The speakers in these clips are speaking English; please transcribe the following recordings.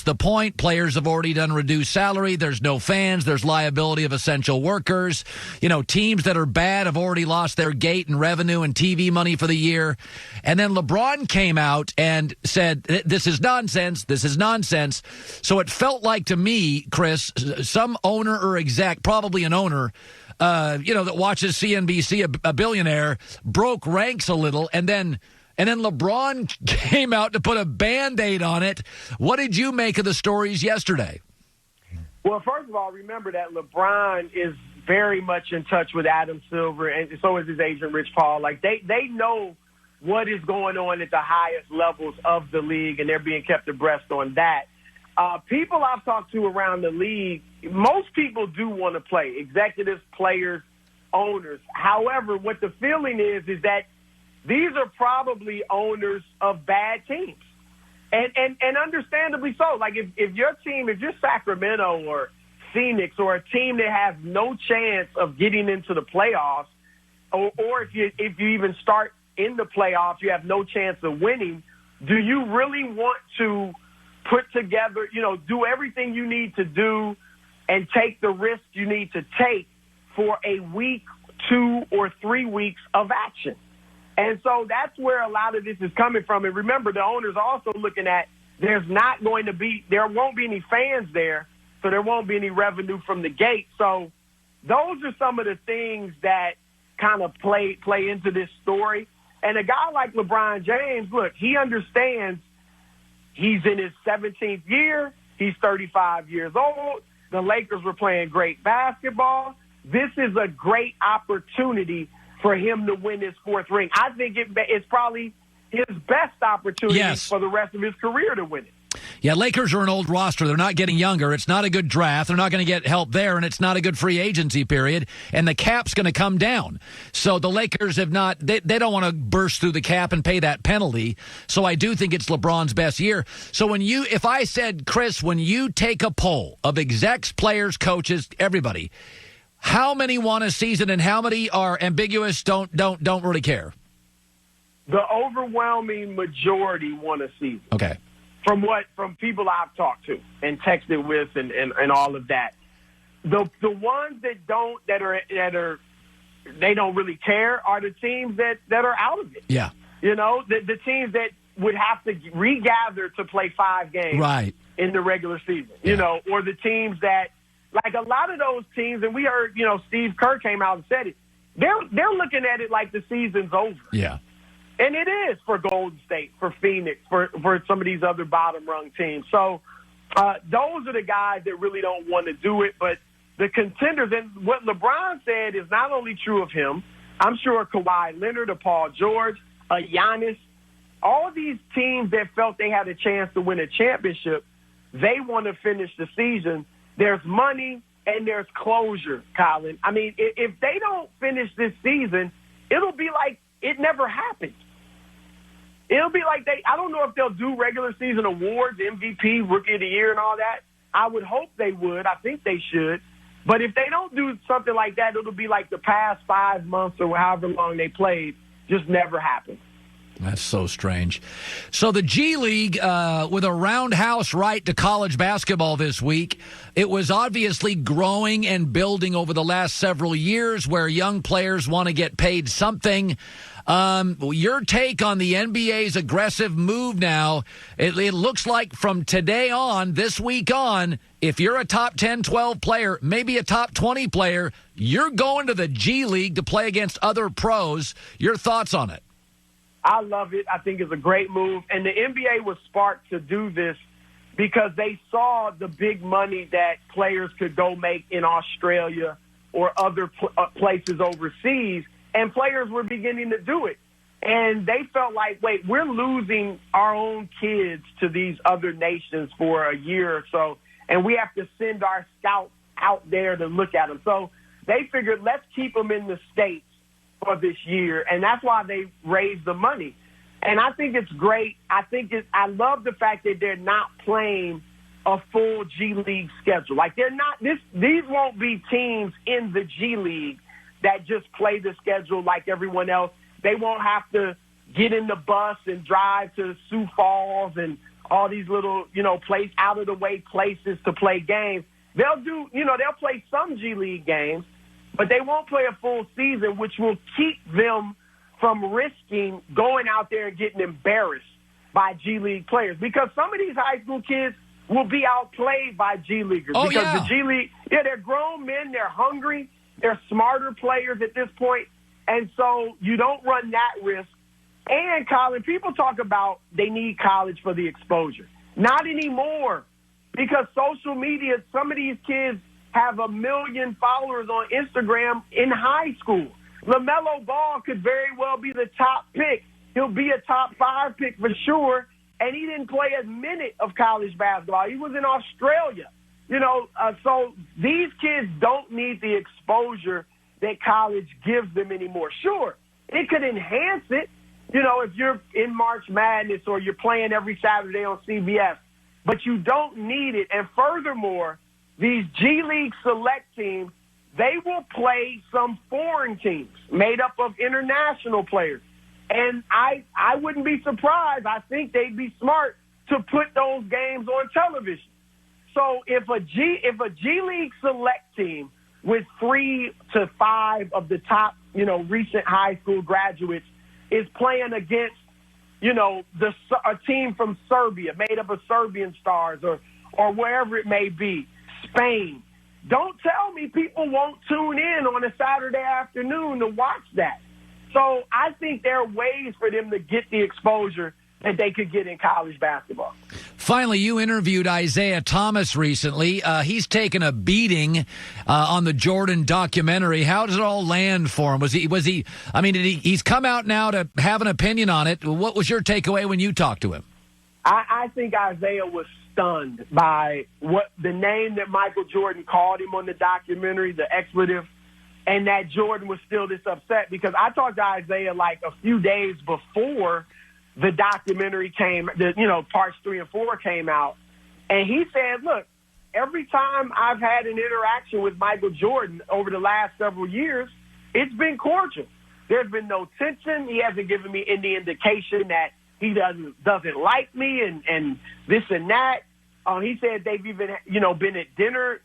what's the point? Players have already done reduced salary. There's no fans. There's liability of essential workers. Teams that are bad have already lost their gate and revenue and TV money for the year. And then LeBron came out and said, this is nonsense. This is nonsense. So it felt like to me, Chris, some owner or exec, probably an owner, that watches CNBC, a billionaire, broke ranks a little, and then LeBron came out to put a Band-Aid on it. What did you make of the stories yesterday? Well, first of all, remember that LeBron is very much in touch with Adam Silver, and so is his agent, Rich Paul. Like, they know what is going on at the highest levels of the league, and they're being kept abreast on that. People I've talked to around the league, most people do want to play, executives, players, owners. However, what the feeling is that these are probably owners of bad teams. And understandably so. Like, if your team, if you're Sacramento or Phoenix or a team that has no chance of getting into the playoffs, or if you even start in the playoffs, you have no chance of winning, do you really want to put together, do everything you need to do and take the risk you need to take for a week, 2 or 3 weeks of action? And so that's where a lot of this is coming from. And remember, the owner's also looking at there won't be any fans there, so there won't be any revenue from the gate. So those are some of the things that kind of play into this story. And a guy like LeBron James, look, he understands he's in his 17th year. He's 35 years old. The Lakers were playing great basketball. This is a great opportunity for him to win his 4th ring. I think it's probably his best opportunity for the rest of his career to win it. Yeah, Lakers are an old roster. They're not getting younger. It's not a good draft. They're not going to get help there, and it's not a good free agency period, and the cap's going to come down. So the Lakers have not – they don't want to burst through the cap and pay that penalty. So I do think it's LeBron's best year. So if I said, Chris, when you take a poll of execs, players, coaches, everybody, how many want a season and how many are ambiguous, don't really care? The overwhelming majority want a season. Okay. From people I've talked to and texted with and all of that. The ones that they don't really care are the teams that are out of it. Yeah. The teams that would have to regather to play 5 games in the regular season. Yeah. Or the teams that, like a lot of those teams, and we heard, Steve Kerr came out and said it, they're looking at it like the season's over. Yeah. And it is for Golden State, for Phoenix, for some of these other bottom-rung teams. So those are the guys that really don't want to do it. But the contenders, and what LeBron said is not only true of him. I'm sure Kawhi Leonard, a Paul George, a Giannis, all these teams that felt they had a chance to win a championship, they want to finish the season. There's money and there's closure, Colin. I mean, if they don't finish this season, it'll be like it never happened. It'll be like I don't know if they'll do regular season awards, MVP, Rookie of the Year, and all that. I would hope they would. I think they should. But if they don't do something like that, it'll be like the past 5 months or however long they played just never happened. That's so strange. So the G League, with a roundhouse right to college basketball this week, it was obviously growing and building over the last several years where young players want to get paid something. Your take on the NBA's aggressive move now, it looks like from today on, this week on, if you're a top 10, 12 player, maybe a top 20 player, you're going to the G League to play against other pros. Your thoughts on it? I love it. I think it's a great move. And the NBA was sparked to do this because they saw the big money that players could go make in Australia or other places overseas, and players were beginning to do it. And they felt like, wait, we're losing our own kids to these other nations for a year or so, and we have to send our scouts out there to look at them. So they figured, let's keep them in the States for this year, and that's why they raised the money. And I think it's great. I love the fact that they're not playing a full G League schedule. Like, they're not these won't be teams in the G League that just play the schedule like everyone else. They won't have to get in the bus and drive to Sioux Falls and all these little, out of the way places to play games. They'll play some G League games, but they won't play a full season, which will keep them from risking going out there and getting embarrassed by G League players, because some of these high school kids will be outplayed by G Leaguers. Oh, because yeah. the G League, they're grown men, they're hungry, they're smarter players at this point, and so you don't run that risk. And, Colin, people talk about they need college for the exposure. Not anymore, because social media, some of these kids have 1 million followers on Instagram in high school. LaMelo Ball could very well be the top pick. He'll be a top 5 pick for sure, and he didn't play a minute of college basketball. He was in Australia. So these kids don't need the exposure that college gives them anymore. Sure, it could enhance it, if you're in March Madness or you're playing every Saturday on CBS, but you don't need it. And furthermore, these G League select teams, they will play some foreign teams made up of international players. And I wouldn't be surprised. I think they'd be smart to put those games on television. So if a G League select team with 3 to 5 of the top, recent high school graduates is playing against, a team from Serbia made up of Serbian stars or wherever it may be, Spain, don't tell me people won't tune in on a Saturday afternoon to watch that. So I think there are ways for them to get the exposure that they could get in college basketball. Finally, you interviewed Isiah Thomas recently. He's taken a beating on the Jordan documentary. How does it all land for him? He's come out now to have an opinion on it. What was your takeaway when you talked to him? I think Isiah was stunned by what the name that Michael Jordan called him on the documentary, the expletive, and that Jordan was still this upset, because I talked to Isiah like a few days before the documentary came, parts 3 and 4 came out. And he said, look, every time I've had an interaction with Michael Jordan over the last several years, it's been cordial. There's been no tension. He hasn't given me any indication that he doesn't like me and this and that. He said they've even, been at dinner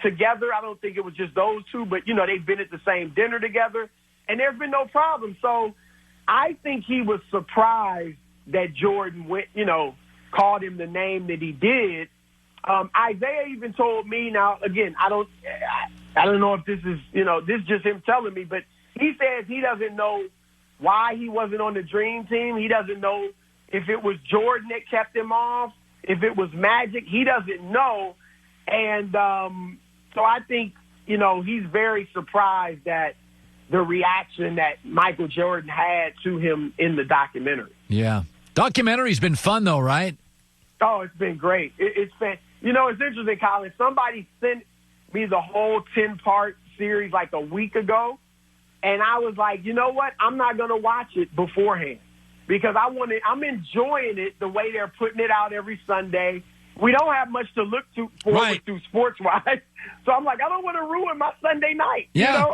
together. I don't think it was just those two, but, they've been at the same dinner together, and there's been no problem. So I think he was surprised that Jordan went, called him the name that he did. Isiah even told me, now, again, I don't know if this is, this is just him telling me, but he says he doesn't know why he wasn't on the Dream Team. He doesn't know if it was Jordan that kept him off, if it was Magic. He doesn't know. And so I think, he's very surprised that the reaction that Michael Jordan had to him in the documentary. Yeah. Documentary's been fun, though, right? Oh, it's been great. It's been, it's interesting, Colin. Somebody sent me the whole 10-part series like a week ago, and I was like, you know what? I'm not going to watch it beforehand, because I'm enjoying it the way they're putting it out every Sunday. We don't have much to look forward to sports-wise. So I'm like, I don't want to ruin my Sunday night. Yeah.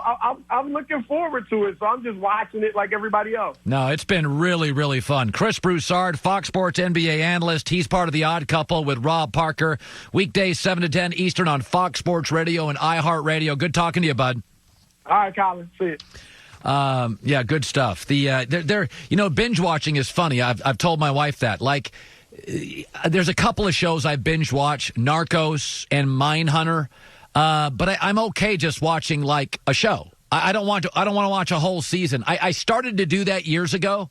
I'm looking forward to it, so I'm just watching it like everybody else. No, it's been really, really fun. Chris Broussard, Fox Sports NBA analyst. He's part of the Odd Couple with Rob Parker. Weekdays 7 to 10 Eastern on Fox Sports Radio and iHeartRadio. Good talking to you, bud. All right, Colin. See you. Yeah, good stuff. Binge watching is funny. I've told my wife that. Like, there's a couple of shows I binge watch, Narcos and Mindhunter, but I'm okay just watching like a show. I don't want to watch a whole season. I started to do that years ago,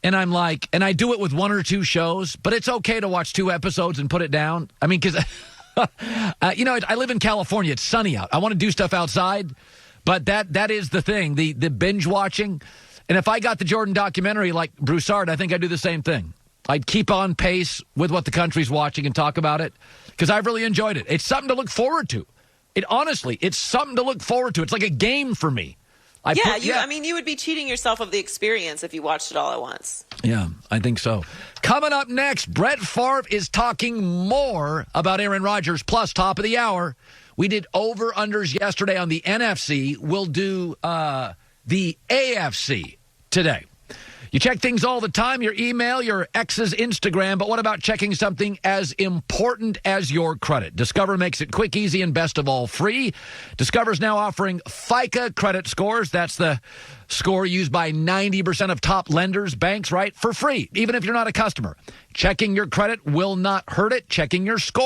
and I'm like, and I do it with 1 or 2 shows, but it's okay to watch 2 episodes and put it down. I mean, because I live in California. It's sunny out. I want to do stuff outside, but that is the thing, the binge watching. And if I got the Jordan documentary like Broussard, I think I'd do the same thing. I'd keep on pace with what the country's watching and talk about it, because I've really enjoyed it. It's something to look forward to. It's something to look forward to. It's like a game for me. You would be cheating yourself of the experience if you watched it all at once. Yeah, I think so. Coming up next, Brett Favre is talking more about Aaron Rodgers, plus top of the hour. We did over-unders yesterday on the NFC. We'll do the AFC today. You check things all the time, your email, your ex's Instagram, but what about checking something as important as your credit? Discover makes it quick, easy, and best of all, free. Discover's now offering FICA credit scores. That's the score used by 90% of top lenders, banks, right? For free, even if you're not a customer. Checking your credit will not hurt it. Checking your score